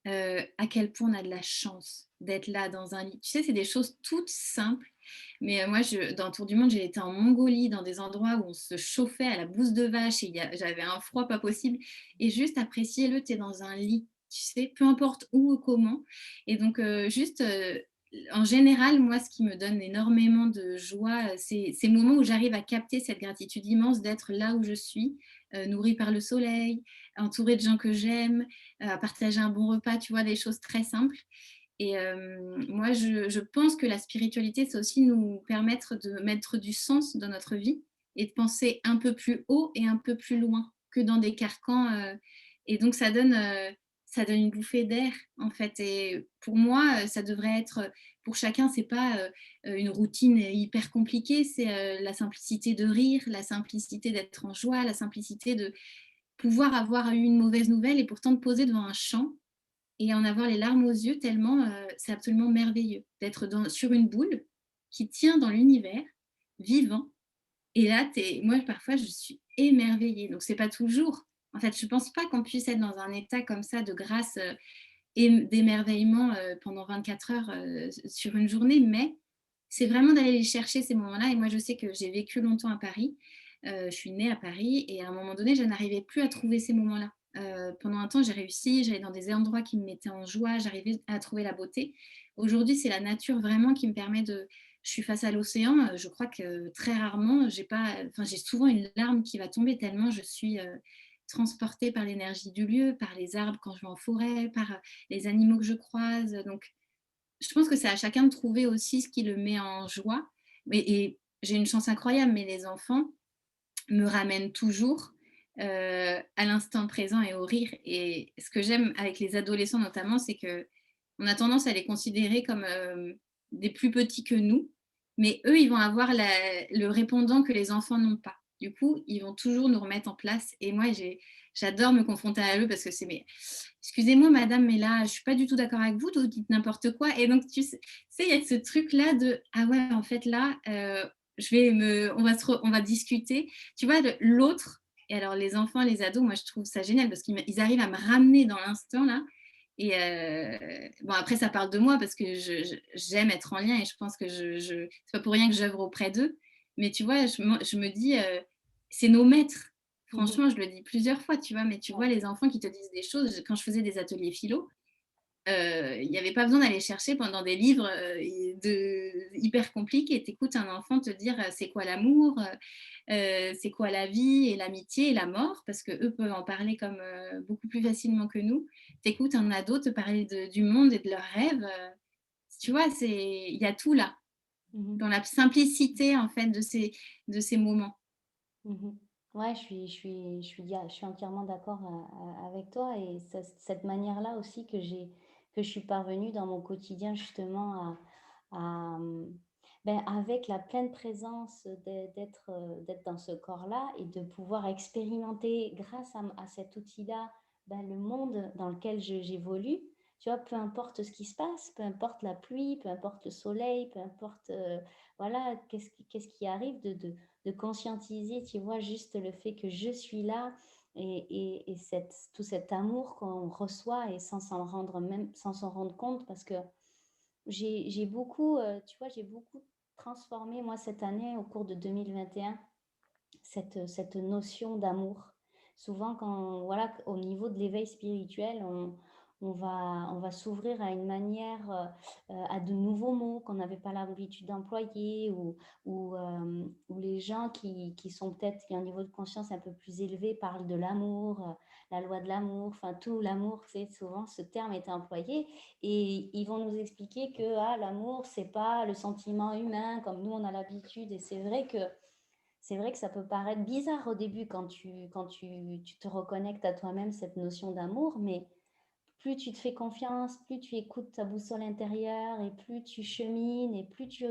à quel point on a de la chance d'être là dans un lit. Tu sais, c'est des choses toutes simples. Mais moi, dans le Tour du Monde, j'ai été en Mongolie, dans des endroits où on se chauffait à la bouse de vache et j'avais un froid pas possible. Et juste apprécier le, tu es dans un lit. tu sais, peu importe où ou comment. Et donc, juste, en général, moi, ce qui me donne énormément de joie, c'est ces moments où j'arrive à capter cette gratitude immense d'être là où je suis, nourrie par le soleil, entourée de gens que j'aime, à partager un bon repas, tu vois? Des choses très simples. Et moi, je pense que la spiritualité, c'est aussi nous permettre de mettre du sens dans notre vie et de penser un peu plus haut et un peu plus loin que dans des carcans. Et donc, ça donne une bouffée d'air, en fait. Et pour moi, ça devrait être, pour chacun, c'est pas une routine hyper compliquée, c'est la simplicité de rire, la simplicité d'être en joie, la simplicité de pouvoir avoir eu une mauvaise nouvelle et pourtant de poser devant un champ et en avoir les larmes aux yeux tellement, c'est absolument merveilleux d'être sur une boule qui tient dans l'univers, vivant. Et là, moi, parfois, je suis émerveillée. Donc, c'est pas toujours. En fait, je pense pas qu'on puisse être dans un état comme ça de grâce et d'émerveillement pendant 24 heures sur une journée, mais c'est vraiment d'aller les chercher ces moments-là. Et moi, je sais que j'ai vécu longtemps à Paris. Je suis née à Paris et à un moment donné, je n'arrivais plus à trouver ces moments-là. Pendant un temps, j'ai réussi, j'allais dans des endroits qui me mettaient en joie, j'arrivais à trouver la beauté. Aujourd'hui, c'est la nature vraiment qui me permet de. Je suis face à l'océan, je crois que très rarement, j'ai pas, enfin, j'ai souvent une larme qui va tomber tellement je suis transportée par l'énergie du lieu, par les arbres quand je vais en forêt, par les animaux que je croise. Donc, je pense que c'est à chacun de trouver aussi ce qui le met en joie. Et j'ai une chance incroyable, mais les enfants me ramènent toujours à l'instant présent et au rire. Et ce que j'aime avec les adolescents notamment, c'est que on a tendance à les considérer comme des plus petits que nous, mais eux, ils vont avoir le répondant que les enfants n'ont pas. Du coup, ils vont toujours nous remettre en place. Et moi, j'adore me confronter à eux parce que c'est mais excusez-moi madame, mais là, je suis pas du tout d'accord avec vous, vous dites n'importe quoi. Et donc, tu sais, il y a ce truc-là de ah ouais, en fait, là, on va discuter. Tu vois, l'autre, et alors les enfants, les ados, moi je trouve ça génial parce qu'ils arrivent à me ramener dans l'instant là. Et bon, après, ça parle de moi parce que j'aime être en lien et je pense que c'est pas pour rien que j'œuvre auprès d'eux. Mais tu vois, je me dis, c'est nos maîtres. Mhm. Franchement, je le dis plusieurs fois, tu vois, mais tu Ouais. vois les enfants qui te disent des choses. Quand je faisais des ateliers philo, il n'y avait pas besoin d'aller chercher pendant des livres hyper compliqués. T'écoutes un enfant te dire c'est quoi l'amour, c'est quoi la vie et l'amitié et la mort, parce qu'eux peuvent en parler comme beaucoup plus facilement que nous. T'écoutes un ado te parler du monde et de leurs rêves. Tu vois, il y a tout là, Mhm. dans la simplicité en fait de ces moments. Mhm. Ouais, je suis entièrement d'accord avec toi et cette manière-là aussi que je suis parvenue dans mon quotidien justement ben, avec la pleine présence d'être dans ce corps-là et de pouvoir expérimenter grâce à cet outil-là ben, le monde dans lequel j'évolue. Tu vois, peu importe ce qui se passe, peu importe la pluie, peu importe le soleil, peu importe voilà, qu'est-ce qui arrive de conscientiser, tu vois, juste le fait que je suis là et tout cet amour qu'on reçoit et sans s'en rendre compte parce que j'ai beaucoup, tu vois, j'ai beaucoup transformé moi cette année au cours de 2021 cette notion d'amour. Souvent, voilà, au niveau de l'éveil spirituel, on va s'ouvrir à une manière, à de nouveaux mots qu'on n'avait pas l'habitude d'employer, ou les gens qui ont un niveau de conscience un peu plus élevé parlent de l'amour, la loi de l'amour, enfin tout l'amour, tu sais, souvent ce terme est employé, et ils vont nous expliquer que l'amour, c'est pas le sentiment humain comme nous on a l'habitude, et c'est vrai que ça peut paraître bizarre au début quand tu te reconnectes à toi-même cette notion d'amour, mais plus tu te fais confiance, plus tu écoutes ta boussole intérieure et plus tu chemines et plus tu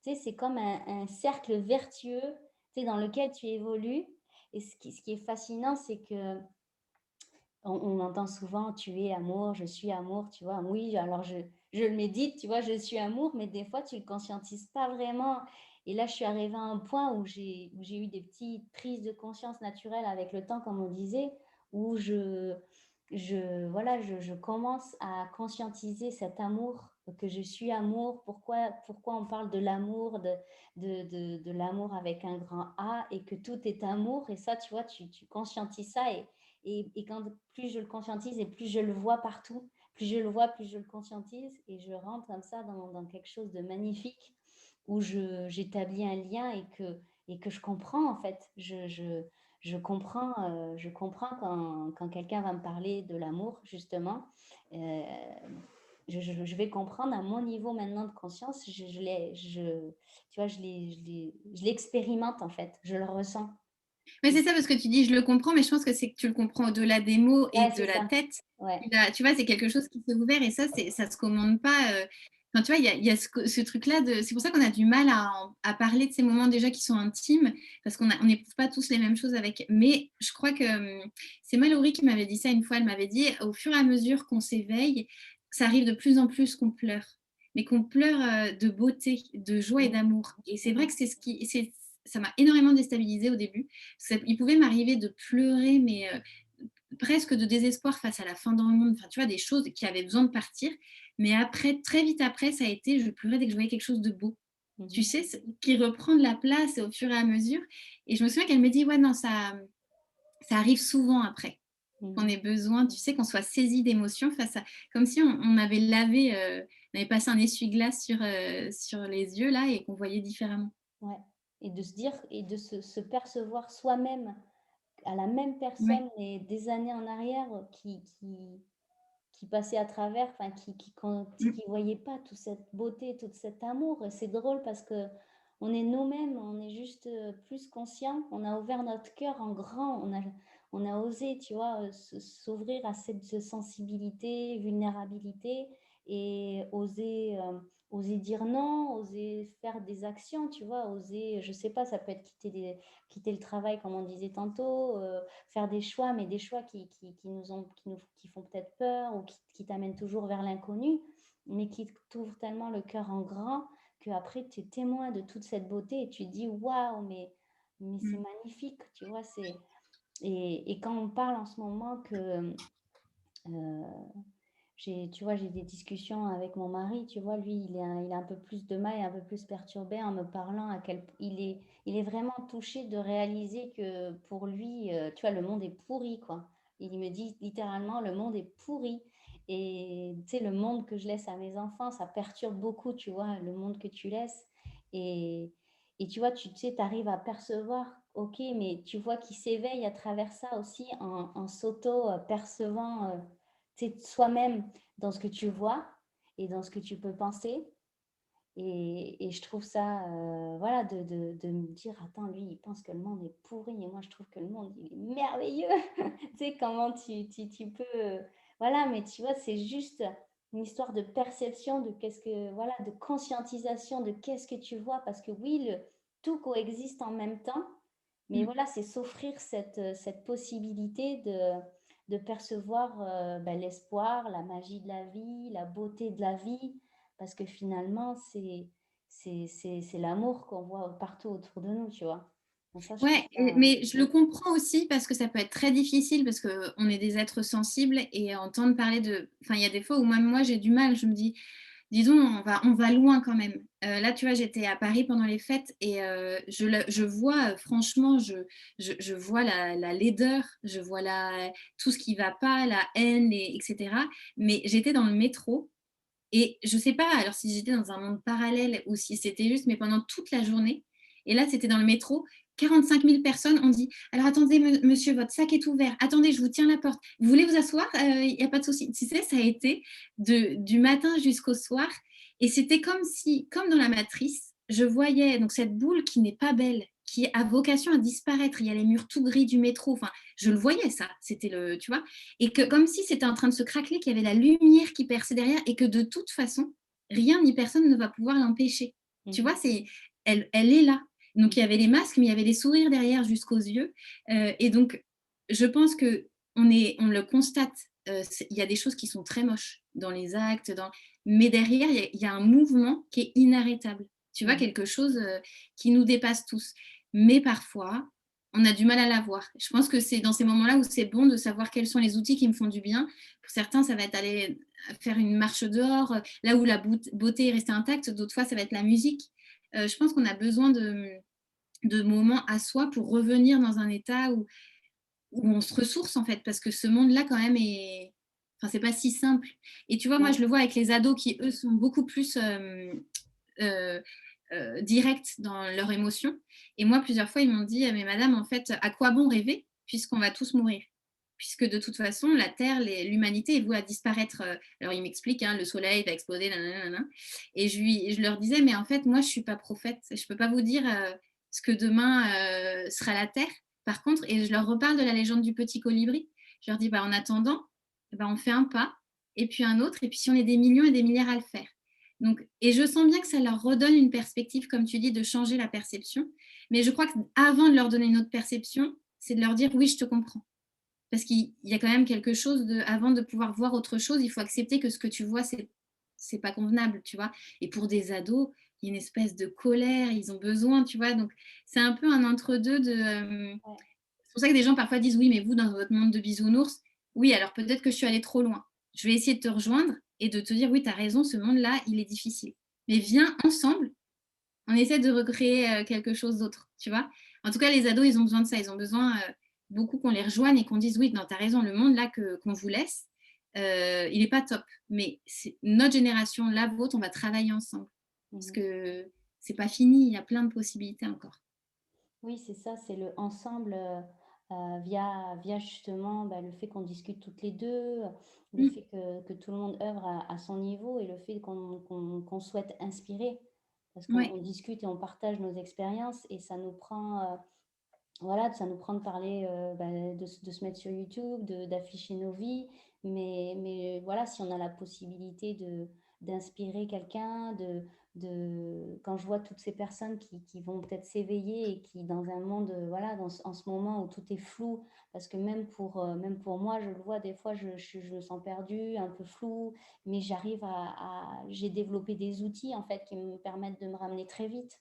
sais, c'est comme un cercle vertueux, tu sais, dans lequel tu évolues. Et ce qui est fascinant, c'est que on entend souvent tu es amour, je suis amour, tu vois. Oui, alors je le médite, tu vois, je suis amour, mais des fois tu le conscientises pas vraiment. Et là, je suis arrivée à un point où j'ai eu des petites prises de conscience naturelles avec le temps, comme on disait, où voilà, je commence à conscientiser cet amour, que je suis amour, pourquoi on parle de l'amour, de l'amour avec un grand A, et que tout est amour. Et ça, tu vois, tu conscientises ça, Et quand plus je le conscientise et plus je le vois partout, plus je le vois, plus je le conscientise, et je rentre comme ça dans quelque chose de magnifique où j'établis un lien et que je comprends en fait. Je comprends quand quelqu'un va me parler de l'amour, justement. Euh, je vais comprendre à mon niveau maintenant de conscience. Tu vois, je l'expérimente en fait. Je le ressens. Mais c'est ça, parce que tu dis, je le comprends, mais je pense que c'est que tu le comprends au-delà des mots et Ouais, de c'est la ça. tête. Ouais. Tu vois, c'est quelque chose qui s'est ouvert et ça, ça se commande pas. Enfin, tu vois, il y a ce truc-là. C'est pour ça qu'on a du mal à parler de ces moments déjà qui sont intimes, parce on n'éprouve pas tous les mêmes choses avec. Mais je crois que c'est Mallory qui m'avait dit ça une fois. Elle m'avait dit, au fur et à mesure qu'on s'éveille, ça arrive de plus en plus qu'on pleure. Mais qu'on pleure de beauté, de joie et Mhm. d'amour. Et c'est vrai Mhm. que ça m'a énormément déstabilisée au début. Il pouvait m'arriver de pleurer, mais presque de désespoir face à la fin dans le monde. Enfin, tu vois, des choses qui avaient besoin de partir. Mais après, très vite après, ça a été, je pleurais dès que je voyais quelque chose de beau. Tu Mhm. sais, qui reprend de la place au fur et à mesure. Et je me souviens qu'elle me dit, ouais, non, ça arrive souvent après. Qu'on Mhm. ait besoin, tu sais, qu'on soit saisi d'émotions face à. Comme si on avait lavé, on avait passé un essuie-glace sur les yeux, là, et qu'on voyait différemment. Ouais. Et de se dire et de se percevoir soi-même à la même Ouais. personne et des années en arrière qui passait à travers, enfin Mm. qui voyait pas toute cette beauté, tout cet amour. Et c'est drôle parce que on est nous-mêmes, on est juste plus conscient. On a ouvert notre cœur en grand, on a osé, tu vois, s'ouvrir à cette sensibilité, vulnérabilité et oser dire non, oser faire des actions, tu vois, oser, je sais pas, ça peut être quitter le travail, comme on disait tantôt, faire des choix, mais des choix qui font peut-être peur ou qui t'amènent toujours vers l'inconnu, mais qui t'ouvrent tellement le cœur en grand qu'après tu es témoin de toute cette beauté et tu te dis waouh, mais c'est Mm. magnifique, tu vois. Et quand on parle en ce moment que euh, tu vois, j'ai des discussions avec mon mari, tu vois, lui, il a un peu plus de mal et un peu plus perturbé en me parlant il est vraiment touché de réaliser que pour lui, tu vois, le monde est pourri, quoi. Il me dit littéralement, le monde est pourri. Et tu sais, le monde que je laisse à mes enfants, ça perturbe beaucoup, tu vois, le monde que tu laisses. Et, et tu vois, tu sais, tu arrives à percevoir, ok, mais tu vois qu'il s'éveille à travers ça aussi en s'auto-percevant soi-même dans ce que tu vois et dans ce que tu peux penser. Et je trouve ça, voilà, de me dire, attends, lui, il pense que le monde est pourri et moi, je trouve que le monde, il est merveilleux. Tu sais, comment tu peux... voilà, mais tu vois, c'est juste une histoire de perception, de qu'est-ce que... Voilà, de conscientisation de qu'est-ce que tu vois. Parce que oui, tout coexiste en même temps. Mais Mm. voilà, c'est s'offrir cette possibilité de percevoir ben, l'espoir, la magie de la vie, la beauté de la vie, parce que finalement, c'est l'amour qu'on voit partout autour de nous, tu vois. Donc ça, je trouve Ouais, ça... mais je le comprends aussi parce que ça peut être très difficile parce qu'on est des êtres sensibles et entendre parler de. Enfin, il y a des fois où même moi j'ai du mal. Je me dis, disons, on va loin quand même. Là, tu vois, j'étais à Paris pendant les fêtes et je vois, franchement, je vois la laideur, je vois tout ce qui va pas, la haine, etc. Mais j'étais dans le métro et je sais pas alors si j'étais dans un monde parallèle ou si c'était juste, mais pendant toute la journée. Et là, c'était dans le métro. 45 000 personnes ont dit alors attendez, monsieur, votre sac est ouvert. Attendez, je vous tiens la porte. Vous voulez vous asseoir? Il n'y a pas de souci. Tu sais, ça a été du matin jusqu'au soir. Et c'était comme si, comme dans la matrice, je voyais donc cette boule qui n'est pas belle, qui a vocation à disparaître. Il y a les murs tout gris du métro. Enfin, je le voyais, ça. C'était le, tu vois. Et que comme si c'était en train de se craqueler, qu'il y avait la lumière qui perçait derrière et que de toute façon, rien ni personne ne va pouvoir l'empêcher. Tu vois, Mhm, elle est là. Donc il y mhm, avait les masques, mais il y avait des sourires derrière jusqu'aux yeux. Et donc, je pense que on le constate. Il y a des choses qui sont très moches dans les actes, mais derrière, il y a un mouvement qui est inarrêtable. Tu vois, mhm. quelque chose qui nous dépasse tous. Mais parfois, on a du mal à la voir. Je pense que c'est dans ces moments-là où c'est bon de savoir quels sont les outils qui me font du bien. Pour certains, ça va être aller faire une marche dehors, là où la beauté est restée intacte. D'autres fois, ça va être la musique. Je pense qu'on a besoin de moments à soi pour revenir dans un état où on se ressource en fait, parce que ce monde-là quand même est, enfin c'est pas si simple. Et tu vois, moi Ouais. je le vois avec les ados qui eux sont beaucoup plus euh, directs dans leurs émotions. Et moi plusieurs fois ils m'ont dit, mais madame, en fait, à quoi bon rêver puisqu'on va tous mourir? Puisque de toute façon, la Terre, l'humanité est vouée à disparaître. Alors, il m'explique, hein, le soleil va exploser, nanana. Et je leur disais, mais en fait, moi, je ne suis pas prophète. Je ne peux pas vous dire ce que demain sera la Terre. Par contre, et je leur reparle de la légende du petit colibri. Je leur dis, bah, en attendant, bah, on fait un pas, et puis un autre, et puis si on est des millions et des milliards à le faire. Donc, et je sens bien que ça leur redonne une perspective, comme tu dis, de changer la perception. Mais je crois qu'avant de leur donner une autre perception, c'est de leur dire, oui, je te comprends. Parce qu'il y a quand même quelque chose de, avant de pouvoir voir autre chose, il faut accepter que ce que tu vois, c'est pas convenable, tu vois. Et pour des ados, il y a une espèce de colère, ils ont besoin, tu vois. Donc, c'est un peu un entre-deux de. Ouais. C'est pour ça que des gens parfois disent oui, mais vous, dans votre monde de bisounours, oui, alors peut-être que je suis allée trop loin. Je vais essayer de te rejoindre et de te dire oui, tu as raison, ce monde-là, il est difficile. Mais viens ensemble, on essaie de recréer quelque chose d'autre, tu vois. En tout cas, les ados, ils ont besoin de ça. Ils ont besoin beaucoup qu'on les rejoigne et qu'on dise oui, non, t'as raison, le monde là qu'on vous laisse, il n'est pas top. Mais notre génération, la vôtre, on va travailler ensemble. Parce Mhm. que c'est pas fini, il y a plein de possibilités encore. Oui, c'est ça, c'est le ensemble via justement bah, le fait qu'on discute toutes les deux, le Mm. fait que tout le monde œuvre à son niveau et le fait qu'on souhaite inspirer. Parce Ouais, qu'on discute et on partage nos expériences et ça nous prend, voilà, ça nous prend de parler, bah, de se mettre sur YouTube, d'afficher nos vies. Mais voilà, si on a la possibilité d'inspirer quelqu'un, quand je vois toutes ces personnes qui vont peut-être s'éveiller et qui, dans un monde, voilà, en ce moment où tout est flou, parce que même pour moi, je le vois, des fois, je me sens perdue, un peu flou, mais j'ai développé des outils, en fait, qui me permettent de me ramener très vite.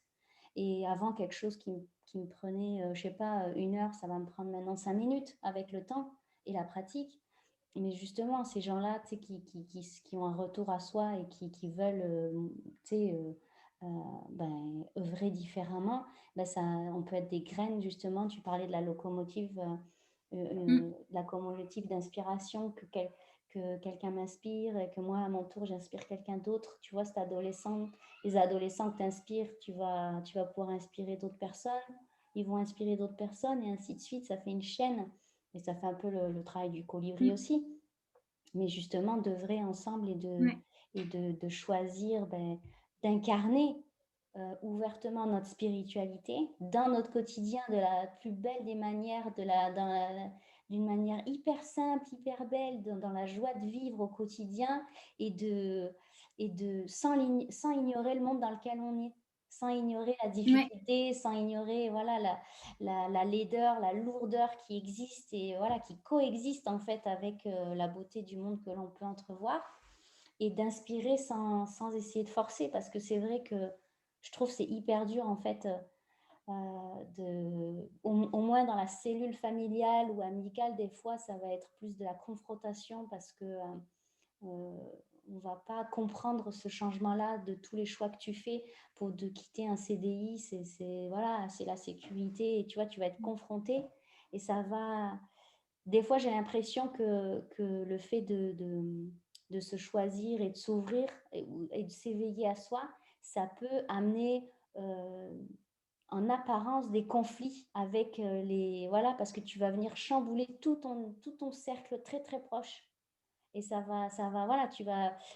Et avant, quelque chose qui me prenait, je sais pas, 1 heure, ça va me prendre maintenant 5 minutes avec le temps et la pratique. Mais justement, ces gens-là, tu sais, qui ont un retour à soi et qui veulent, tu sais, ben, œuvrer différemment, ben ça, on peut être des graines, justement. Tu parlais de la locomotive, mm. la locomotive d'inspiration que quelqu'un m'inspire et que moi, à mon tour, j'inspire quelqu'un d'autre. Tu vois, les adolescents que tu inspires, tu vas pouvoir inspirer d'autres personnes. Ils vont inspirer d'autres personnes et ainsi de suite. Ça fait une chaîne. Et ça fait un peu le travail du colibri Mm. aussi. Mais justement, d'œuvrer ensemble Ouais. de choisir, ben, d'incarner ouvertement notre spiritualité dans notre quotidien de la plus belle des manières, d'une manière hyper simple, hyper belle, dans la joie de vivre au quotidien sans ignorer le monde dans lequel on est, sans ignorer la Ouais. difficulté, sans ignorer voilà, la laideur, la lourdeur qui existe et voilà, qui coexiste en fait avec la beauté du monde que l'on peut entrevoir et d'inspirer sans essayer de forcer parce que c'est vrai que je trouve que c'est hyper dur en fait au moins dans la cellule familiale ou amicale des fois ça va être plus de la confrontation parce que euh, on va pas comprendre ce changement-là de tous les choix que tu fais pour de quitter un CDI, voilà, c'est la sécurité et tu vois, tu vas être confronté et ça va. Des fois, j'ai l'impression que le fait de se choisir et de s'ouvrir et de s'éveiller à soi, ça peut amener en apparence des conflits avec voilà, parce que tu vas venir chambouler tout ton cercle très très proche. Et voilà,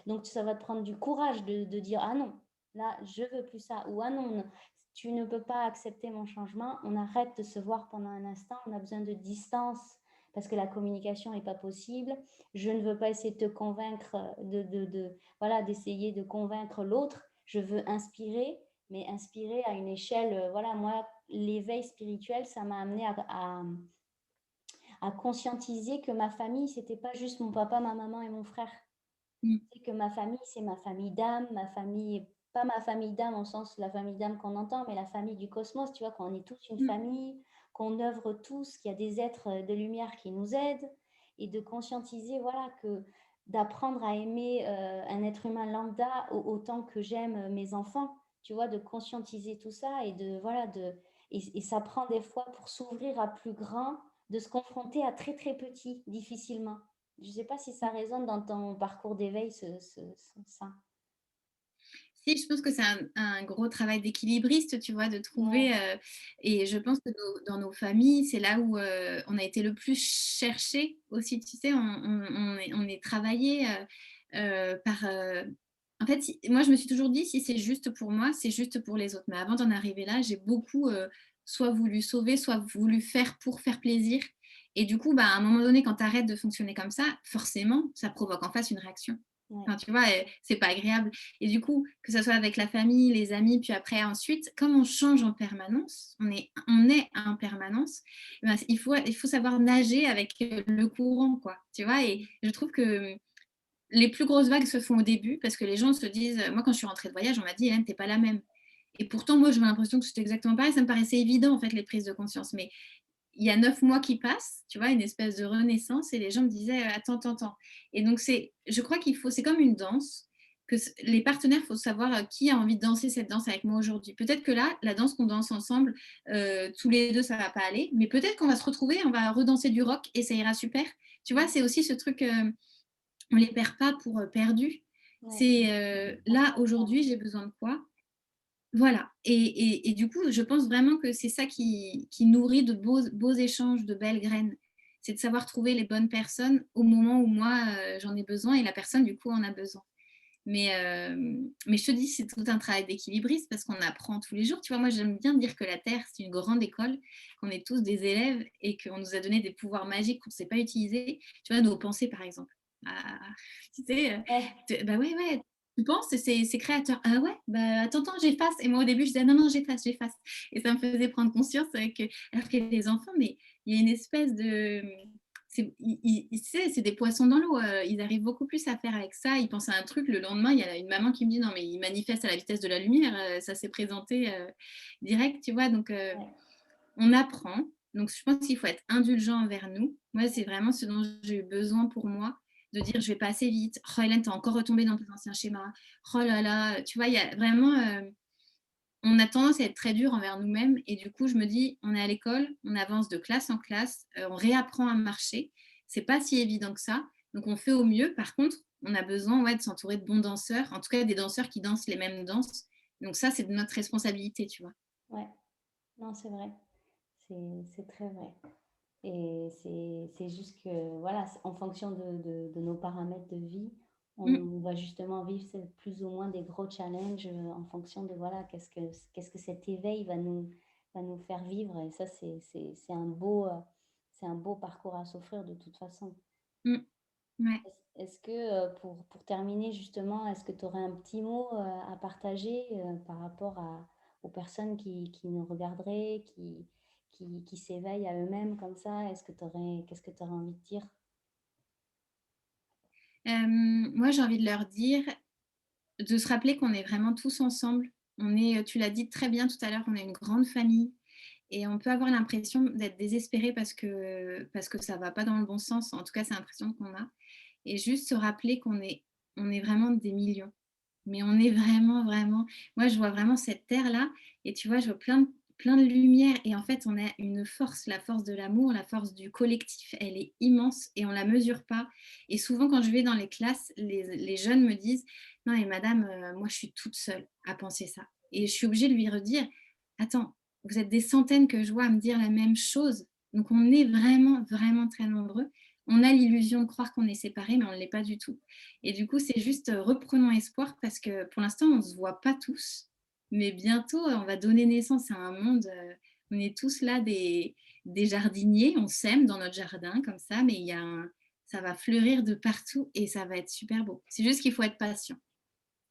donc ça va te prendre du courage de dire, ah non, là, je veux plus ça, ou ah non, tu ne peux pas accepter mon changement, on arrête de se voir pendant un instant, on a besoin de distance parce que la communication n'est pas possible, je ne veux pas essayer de te convaincre, voilà, d'essayer de convaincre l'autre, je veux inspirer, mais inspirer à une échelle, voilà, moi, l'éveil spirituel, ça m'a amené à conscientiser que ma famille, c'était pas juste mon papa, ma maman et mon frère. Mm. C'est que ma famille, c'est ma famille d'âme, ma famille, pas ma famille d'âme au sens la famille d'âme qu'on entend, mais la famille du cosmos, tu vois, qu'on est tous une Mm. famille, qu'on œuvre tous, qu'il y a des êtres de lumière qui nous aident, et de conscientiser, voilà, que d'apprendre à aimer un être humain lambda autant que j'aime mes enfants, tu vois, de conscientiser tout ça et de, voilà, et ça prend des fois pour s'ouvrir à plus grand, de se confronter à très très petit, difficilement. Je ne sais pas si ça résonne dans ton parcours d'éveil, ça. Si, je pense que c'est un gros travail d'équilibriste, tu vois, de trouver. Ouais, Et je pense que dans nos familles, c'est là où on a été le plus cherché aussi, tu sais, on est travaillé par. En fait, moi, je me suis toujours dit, si c'est juste pour moi, c'est juste pour les autres. Mais avant d'en arriver là, j'ai beaucoup soit voulu sauver, soit voulu faire pour faire plaisir. Et du coup, bah, à un moment donné, quand tu arrêtes de fonctionner comme ça, forcément, ça provoque en face une réaction. ouais, Enfin, tu vois, c'est pas agréable. Et du coup, que ce soit avec la famille, les amis, puis après, ensuite, comme on change en permanence, on est en permanence, ben, il faut savoir nager avec le courant, quoi. Tu vois, et je trouve que les plus grosses vagues se font au début parce que les gens se disent, moi, quand je suis rentrée de voyage, on m'a dit, Hélène, t'es pas la même. Et pourtant, moi, j'avais l'impression que c'était exactement pareil. Ça me paraissait évident, en fait, les prises de conscience. Mais il y a 9 mois qui passent, tu vois, une espèce de renaissance, et les gens me disaient attends, attends, attends. Et donc, je crois c'est comme une danse, que les partenaires, il faut savoir qui a envie de danser cette danse avec moi aujourd'hui. Peut-être que là, la danse qu'on danse ensemble, tous les deux, ça va pas aller, mais peut-être qu'on va se retrouver, on va redanser du rock et ça ira super. Tu vois, c'est aussi ce truc, on les perd pas pour perdus. ouais, C'est on se là, comprend. aujourd'hui, j'ai besoin de quoi. Voilà. Et du coup, je pense vraiment que c'est ça qui nourrit de beaux échanges, de belles graines. C'est de savoir trouver les bonnes personnes au moment où moi, j'en ai besoin et la personne, du coup, en a besoin. Mais je te dis, c'est tout un travail d'équilibriste parce qu'on apprend tous les jours. Tu vois, moi, j'aime bien dire que la Terre, c'est une grande école, qu'on est tous des élèves et qu'on nous a donné des pouvoirs magiques qu'on ne sait pas utiliser. Tu vois, nos pensées, par exemple. Ah, tu sais, Ouais, bah ouais, ouais, tu penses, c'est créateur. Ah ouais, bah attends, attends, j'efface. Et moi, au début, je disais non, non, j'efface, j'efface. Et ça me faisait prendre conscience alors que les enfants, mais il y a une espèce de tu sais, c'est des poissons dans l'eau. Ils arrivent beaucoup plus à faire avec ça. Ils pensent à un truc. Le lendemain, il y a une maman qui me dit non, mais il manifeste à la vitesse de la lumière. Ça s'est présenté direct, tu vois. Donc, ouais, on apprend. Donc, je pense qu'il faut être indulgent envers nous. Moi, c'est vraiment ce dont j'ai eu besoin pour moi, de dire je vais pas assez vite. Oh, Hélène, t'es encore retombée dans tes anciens schémas. Oh là là, tu vois, il y a vraiment. On a tendance à être très dur envers nous-mêmes et du coup je me dis on est à l'école, on avance de classe en classe, on réapprend à marcher, c'est pas si évident que ça, donc on fait au mieux. Par contre, on a besoin de s'entourer de bons danseurs, en tout cas des danseurs qui dansent les mêmes danses, donc ça c'est de notre responsabilité, tu vois. ouais. Non, c'est vrai. C'est très vrai. Et c'est juste que, voilà, en fonction de nos paramètres de vie, Mm. on va justement vivre plus ou moins des gros challenges en fonction de, voilà, qu'est-ce que cet éveil va nous faire vivre. Et ça, c'est un beau parcours à s'offrir de toute façon. Mm. Ouais. Est-ce que, pour terminer justement, est-ce que tu aurais un petit mot à partager par rapport aux personnes qui nous regarderaient, qui s'éveillent à eux-mêmes comme ça? Qu'est-ce que tu aurais envie de dire? Moi j'ai envie de leur dire de se rappeler qu'on est vraiment tous ensemble. Tu l'as dit très bien tout à l'heure, on est une grande famille. Et on peut avoir l'impression d'être désespéré parce que ça ne va pas dans le bon sens. En tout cas, c'est l'impression qu'on a. Et juste se rappeler qu'on est vraiment des millions. Mais on est vraiment, vraiment. Moi, je vois vraiment cette terre-là. Et tu vois, je vois plein de lumière. Et en fait, on a une force, la force de l'amour, la force du collectif. Elle est immense et on ne la mesure pas. Et souvent, quand je vais dans les classes, les jeunes me disent non, mais madame, moi, je suis toute seule à penser ça. Et je suis obligée de lui redire attends, vous êtes des centaines que je vois à me dire la même chose. Donc, on est vraiment, vraiment très nombreux. On a l'illusion de croire qu'on est séparés, mais on ne l'est pas du tout. Et du coup, c'est juste reprenons espoir parce que pour l'instant, on ne se voit pas tous. Mais bientôt, on va donner naissance à un monde. On est tous là des jardiniers. On sème dans notre jardin comme ça, mais ça va fleurir de partout et ça va être super beau. C'est juste qu'il faut être patient,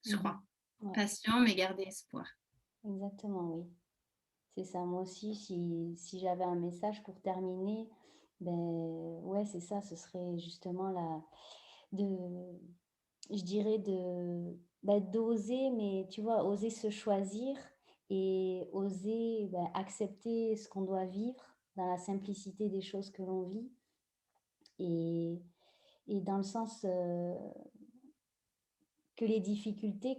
je Mhm. crois. Ouais, Patient, mais garder espoir. exactement, oui. C'est ça. Moi aussi, si j'avais un message pour terminer, ben ouais, c'est ça. Ce serait justement de, je dirais d'oser, mais tu vois, oser se choisir et oser accepter ce qu'on doit vivre dans la simplicité des choses que l'on vit et, et dans le sens que les difficultés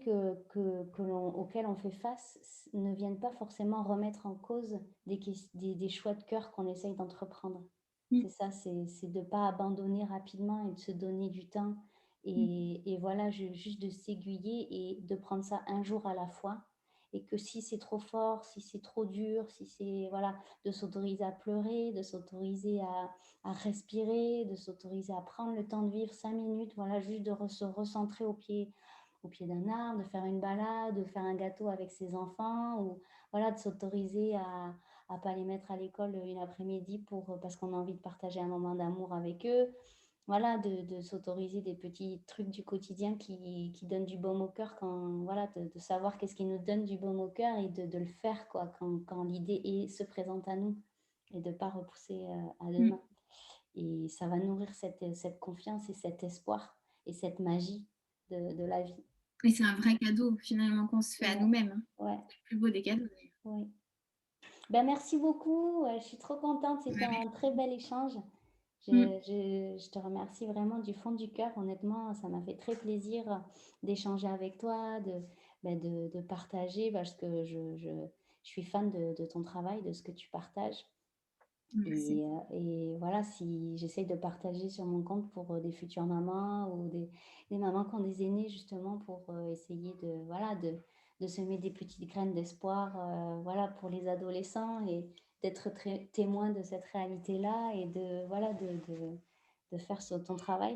auxquelles on fait face ne viennent pas forcément remettre en cause des choix de cœur qu'on essaye d'entreprendre. Mmh. C'est ça, c'est de ne pas abandonner rapidement et de se donner du temps Mmh. et voilà, juste de s'aiguiller et de prendre ça un jour à la fois et que si c'est trop fort, si c'est trop dur, si c'est voilà, de s'autoriser à pleurer, de s'autoriser à respirer, de s'autoriser à prendre le temps de vivre 5 minutes, voilà, juste de se recentrer au pied d'un arbre, de faire une balade, de faire un gâteau avec ses enfants ou voilà, de s'autoriser à pas les mettre à l'école une après-midi parce qu'on a envie de partager un moment d'amour avec eux. Voilà, de s'autoriser des petits trucs du quotidien qui donnent du baume au cœur quand, voilà, de savoir qu'est-ce qui nous donne du baume au cœur et de le faire, quoi, quand l'idée se présente à nous et de ne pas repousser à Mmh. demain. Et ça va nourrir cette confiance et cet espoir et cette magie de la vie. Et c'est un vrai cadeau finalement qu'on se fait à Ouais, nous-mêmes, hein. ouais, C'est le plus beau des cadeaux d'ailleurs. oui. Ben, merci beaucoup, je suis trop contente, c'était Bah, un très bel échange. mmh. Je te remercie vraiment du fond du cœur. Honnêtement, ça m'a fait très plaisir d'échanger avec toi, de partager parce que je suis fan de ton travail, de ce que tu partages. Merci. Et voilà, si j'essaye de partager sur mon compte pour des futures mamans ou des mamans qui ont des aînés, justement, pour essayer voilà, de semer des petites graines d'espoir voilà, pour les adolescents et d'être témoin de cette réalité-là et voilà, de faire ton travail,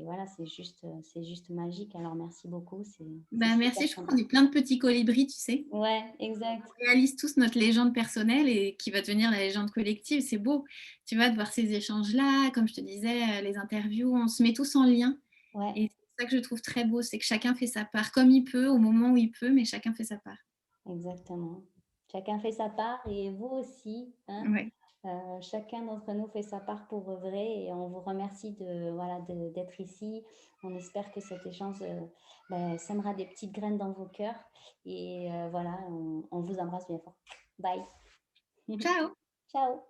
voilà, c'est juste magique. Alors, merci beaucoup, c'est Bah, super merci, je crois qu'on sympa. est plein de petits colibris, tu sais? Ouais, exact. On réalise tous notre légende personnelle et qui va devenir la légende collective. C'est beau, tu vois, de voir ces échanges-là, comme je te disais, les interviews, on se met tous en lien Ouais, et c'est ça que je trouve très beau, c'est que chacun fait sa part comme il peut, au moment où il peut, mais chacun fait sa part. exactement. Chacun fait sa part et vous aussi, hein. Ouais. Chacun d'entre nous fait sa part pour œuvrer et on vous remercie voilà, d'être ici. On espère que cet échange sèmera des petites graines dans vos cœurs et voilà, on vous embrasse bien fort. Bye. Ciao! Ciao.